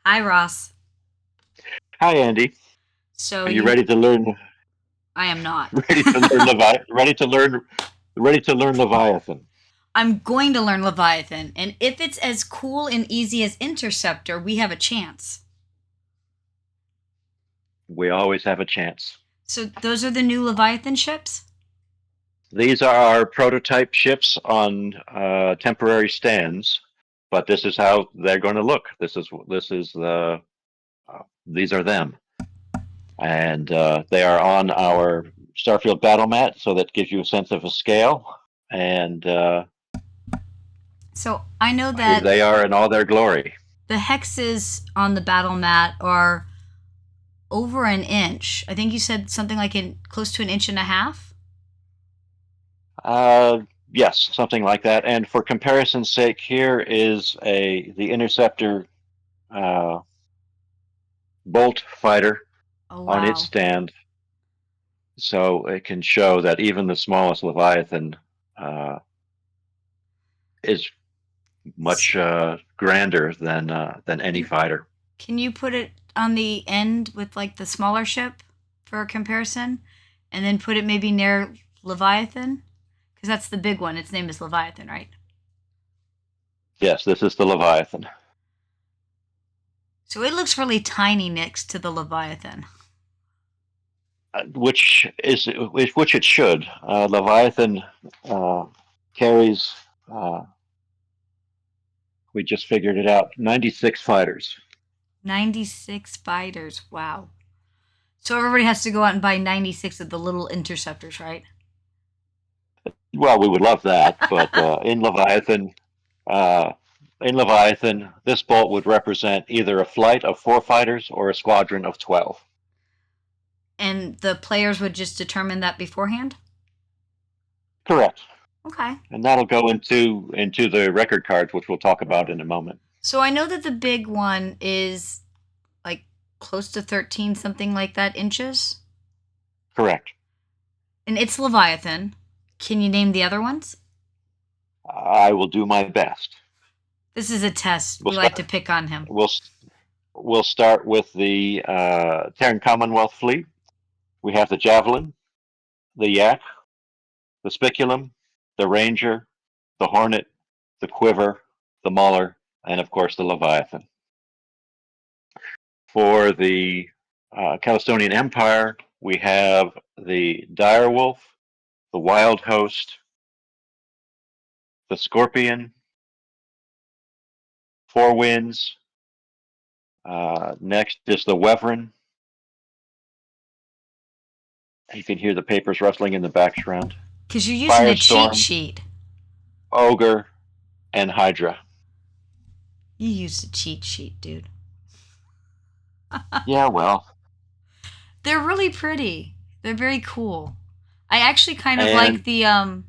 Hi, Ross. Hi, Andy. So Are you you, ready to learn? I am not. Ready to learn Ready to learn Leviathan? I'm going to learn Leviathan, and if it's as cool and easy as Interceptor, we have a chance. We always have a chance. So those are the new Leviathan ships? These are our prototype ships on temporary stands, but this is how they're going to look. This is these are them, and they are on our Starfield battle mat, so that gives you a sense of a scale. And So I know here that they are in all their glory. the hexes on the battle mat are over an inch. I think you said something like close to an inch and a half. Uh, yes, something like that. And for comparison's sake, here is the Interceptor uh, Bolt fighter Oh, on its wow. stand, so it can show that even the smallest Leviathan uh, is S- much grander than any Can, fighter. can you put it on the end with like the smaller ship for a comparison? And then put it maybe near Leviathan? Because that's the big one. Its name is Leviathan, right? Yes, this is the Leviathan, So it looks really tiny next to the Leviathan. which it should. Leviathan uh, carries. Uh, we just figured it out. 96 fighters. 96 fighters. Wow. So everybody has to go out and buy 96 of the little interceptors, right? Well, we would love that, but uh, in Leviathan, this bolt would represent either a flight of 4 fighters or a squadron of 12. And the players would just determine that beforehand? Correct, Okay. and that'll go into the record cards, which we'll talk about in a moment. So I know that the big one is like close to 13, something like that, inches. Correct. And it's Leviathan. Can you name the other ones? I will do my best. This is a test. We'll We like to start. pick on him. We'll we'll start with the Terran Commonwealth fleet. We have the Javelin, the Yak, the Spiculum, the Ranger, the Hornet, the Quiver, the Mauler, and of course the Leviathan. For the Calistonian Empire, we have the Direwolf, the Wild Host, the Scorpion, Four Winds. Next is the Wyvern. You can hear the papers rustling in the background. Because you're using a cheat Firestorm, sheet. Ogre, and Hydra. You used a cheat sheet, dude. Yeah, well, They're really pretty. They're very cool. I actually kind of like and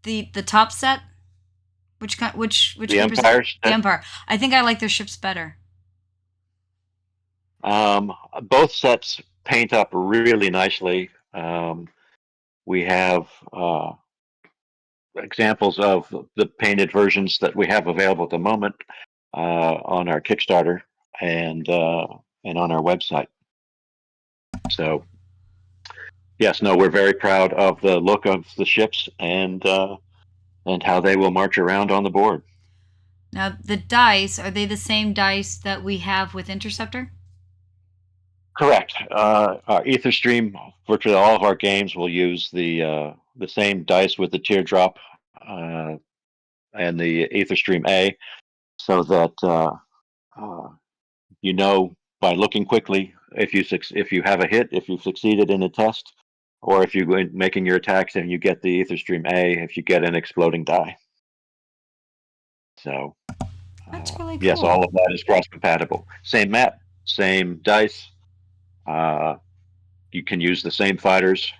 the top set. Which the group is it? Empire The set. Empire. I think I like their ships better. Um, Both sets paint up really nicely. We have examples of the painted versions that we have available at the moment on our Kickstarter and on our website. So yes, no, we're very proud of the look of the ships and how they will march around on the board. Now the dice, are they the same dice that we have with Interceptor? Correct. Our EtherStream, virtually all of our games will use the same dice with the teardrop uh, and the EtherStream A, so that uh, you know by looking quickly if you have a hit, if you've succeeded in a test, or if you're making your attacks and you get the EtherStream A, if you get an exploding die. So That's really yes, cool. all of that is cross compatible. Same map, same dice. Uh, you can use the same fighters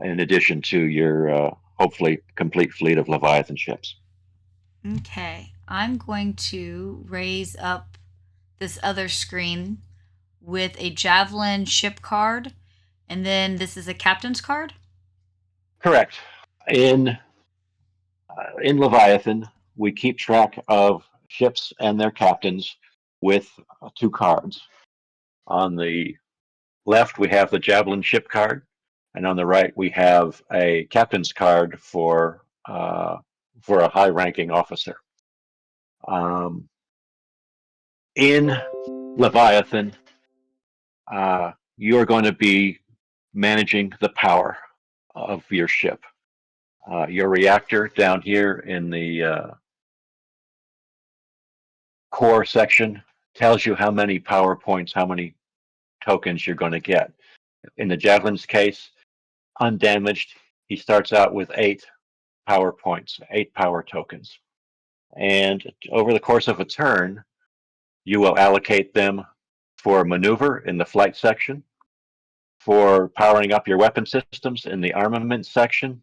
in addition to your hopefully complete fleet of Leviathan ships. Okay, I'm going to raise up this other screen with a Javelin ship card, and then this is a captain's card. Correct. In Leviathan, we keep track of ships and their captains with two cards. On the left, we have the Javelin ship card, and on the right, we have a captain's card for a high-ranking officer. In Leviathan, you are going to be managing the power of your ship. Your reactor down here in the core section tells you how many power points, how many tokens you're going to get. In the Javelin's case, undamaged, he starts out with 8 power points, 8 power tokens. And over the course of a turn, you will allocate them for maneuver in the flight section, for powering up your weapon systems in the armament section,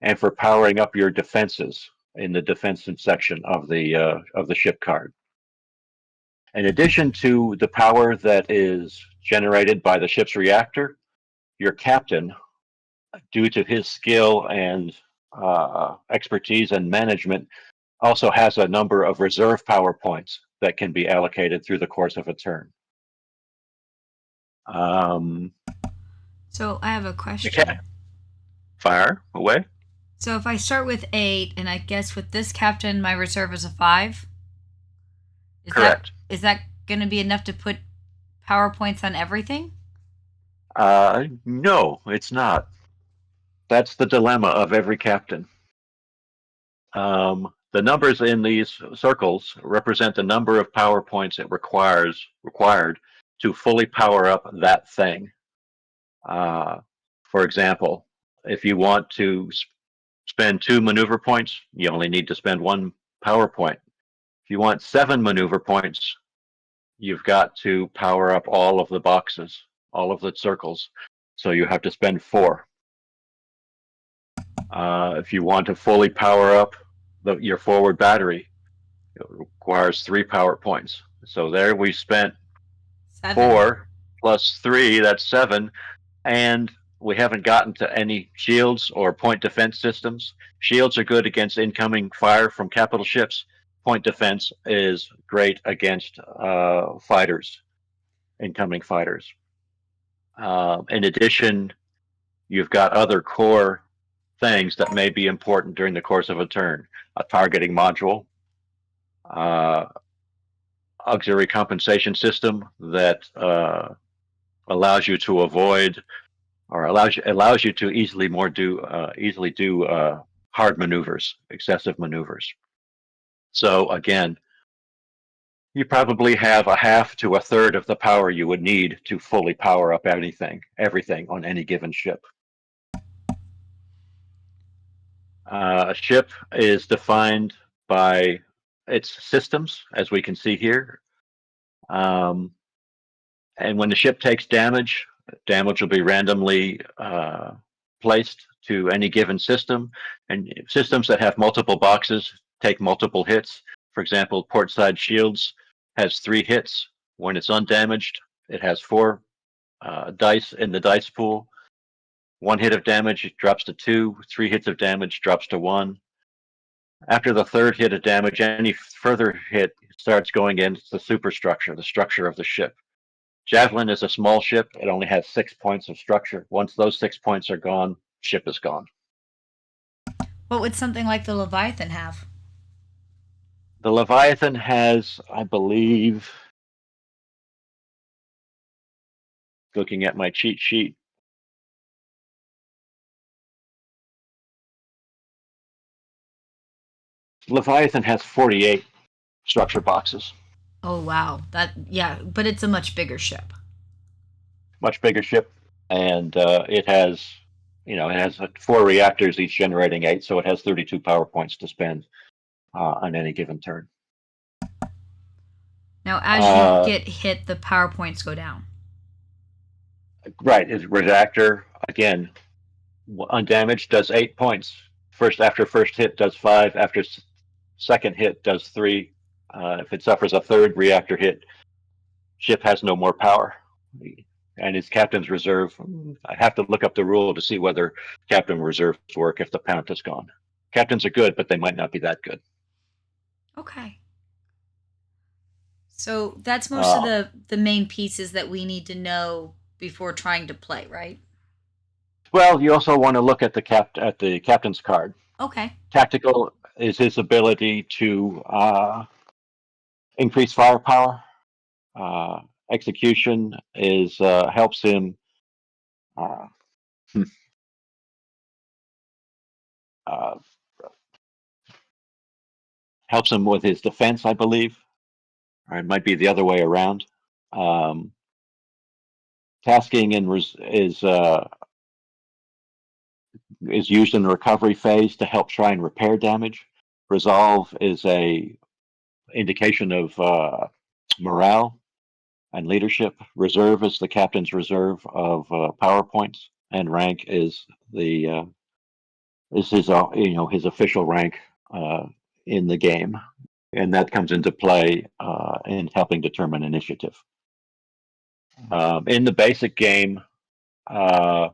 and for powering up your defenses in the defensive section of the ship card. In addition to the power that is generated by the ship's reactor, your captain, due to his skill and expertise and management, also has a number of reserve power points that can be allocated through the course of a turn. So I have a Okay, question. fire away. So if I start with 8, and I guess with this captain, my reserve is a 5, is that Correct. is that going to be enough to put power points on everything? No, it's not. That's the dilemma of every captain. The numbers in these circles represent the number of power points it required to fully power up that thing. For example, if you want to spend 2 maneuver points, you only need to spend 1 power point. If you want 7 maneuver points, you've got to power up all of the boxes, all of the circles. So you have to spend 4. If you want to fully power up your forward battery, it requires 3 power points. So there we spent 7. 4 plus 3, that's 7. And we haven't gotten to any shields or point defense systems. Shields are good against incoming fire from capital ships. Point defense is great against fighters, incoming fighters. In addition, you've got other core things that may be important during the course of a turn. A targeting module, uh, auxiliary compensation system that allows you to avoid or allows you to easily do hard maneuvers, excessive maneuvers. So again, you probably have a half to a third of the power you would need to fully power up everything on any given ship. A ship is defined by its systems, as we can see here. Um, and when the ship takes damage, damage will be randomly placed to any given system. And systems that have multiple boxes take multiple hits. For example, portside shields has 3 hits. When it's undamaged, it has 4 dice in the dice pool. 1 hit of damage drops to 2. 3 hits of damage drops to 1. After the 3rd hit of damage, any further hit starts going into the superstructure, the structure of the ship. Javelin is a small ship. It only has 6 points of structure. Once those 6 points are gone, ship is gone. What would something like the Leviathan have? The Leviathan has, I believe, looking at my cheat sheet, Leviathan has 48 structure boxes. Oh wow, that yeah, but it's a much bigger ship. Much bigger ship, and it has, it has 4 reactors, each generating 8, so it has 32 power points to spend on any given turn. Now, as you get hit, the power points go down. Right, is reactor again undamaged does 8 points. First hit does 5. After second hit does 3. If it suffers a third reactor hit, ship has no more power. And its captain's reserve. I have to look up the rule to see whether captain reserves work if the parent is gone. Captains are good, but they might not be that good. Okay. So that's most of Uh, the main pieces that we need to know before trying to play, right? well, you also want to look at the captain's card. Okay. Tactical is his ability to increase firepower. Uh, Execution is helps him uh, uh, helps him with his defense, I believe, or it might be the other way around. Um, Tasking is used in the recovery phase to help try and repair damage. Resolve is a indication of morale and leadership. Reserve is the captain's reserve of power points, and rank is his his official rank uh, in the game, and that comes into play in helping determine initiative. In the basic game, uh,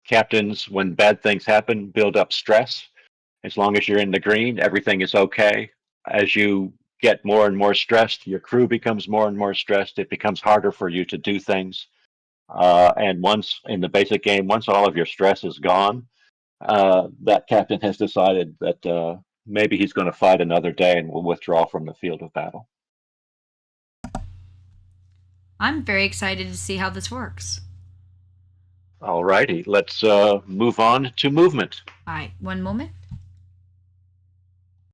captains, when bad things happen, build up stress. As long as you're in the green, everything is okay. As you get more and more stressed, your crew becomes more and more stressed. It becomes harder for you to do things. And once in the basic game, once all of your stress is gone, that captain has decided that maybe he's going to fight another day and will withdraw from the field of battle. I'm very excited to see how this works. All righty, let's move on to movement. All right, one moment.